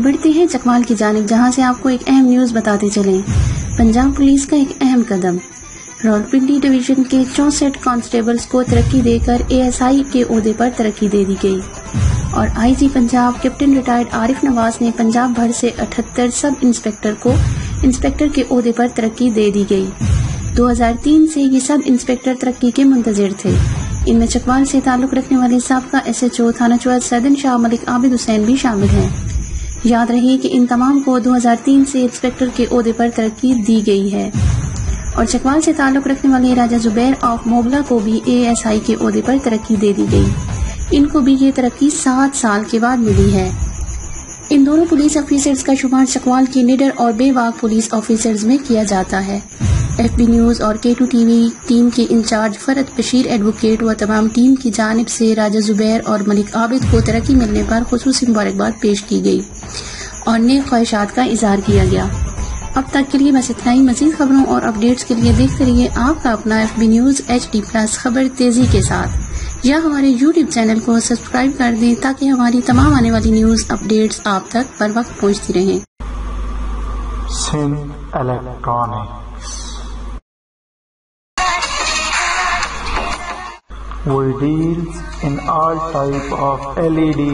بڑھتے ہیں چکوال کی جانب، جہاں سے آپ کو ایک اہم نیوز بتاتے چلیں۔ پنجاب پولیس کا ایک اہم قدم، راولپنڈی ڈویژن کے 64 کانسٹیبلز کو ترقی دے کر ASI کے عہدے پر ترقی دے دی گئی، اور IG پنجاب کیپٹن ریٹائرڈ عارف نواز نے پنجاب بھر سے 78 سب انسپکٹر کو انسپکٹر کے عہدے پر ترقی دے دی گئی۔ 2003 سے یہ سب انسپکٹر ترقی کے منتظر تھے۔ ان میں چکوال سے تعلق رکھنے والے سابقہ SHO تھانہ چوہد سیدن شاہ ملک عابد حسین بھی شامل ہیں۔ یاد رہے کہ ان تمام کو 2003 سے انسپکٹر کے عہدے پر ترقی دی گئی ہے، اور چکوال سے تعلق رکھنے والے راجہ زبیر آف موبلا کو بھی ASI کے عہدے پر ترقی دے دی گئی۔ ان کو بھی یہ ترقی 7 سال کے بعد ملی ہے۔ ان دونوں پولیس آفیسرز کا شمار چکوال کی نڈر اور بے واق پولیس آفیسرز میں کیا جاتا ہے۔ FB نیوز اور K2 TV ٹیم کے انچارج فرد بشیر ایڈوکیٹ و تمام ٹیم کی جانب سے راجہ زبیر اور ملک عابد کو ترقی ملنے پر خصوصی مبارکباد پیش کی گئی اور نیک خواہشات کا اظہار کیا گیا۔ اب تک کے لیے بس اتنا ہی۔ مزید خبروں اور اپڈیٹس کے لیے دیکھتے رہیے آپ کا اپنا FB نیوز HD+ خبر تیزی کے ساتھ، یا ہمارے YouTube چینل کو سبسکرائب کر دیں تاکہ ہماری تمام آنے والی نیوز اپڈیٹس آپ تک پر وقت پہنچتی رہیں۔ Sindh electronics We deals in all type of LED,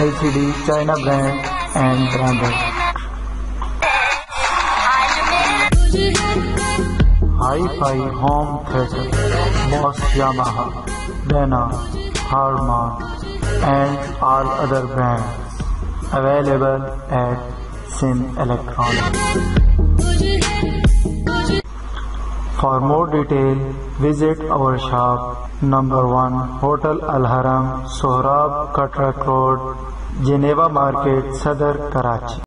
LCD, China brand and branded. Hi-Fi home theater, Boss Yamaha, Dana, Harman and all other brands available at Sindh Electronics. For more detail, visit our shop number 1, Hotel Al Haram, Sohrab Katrak Road, Geneva Market, Sadr, Karachi.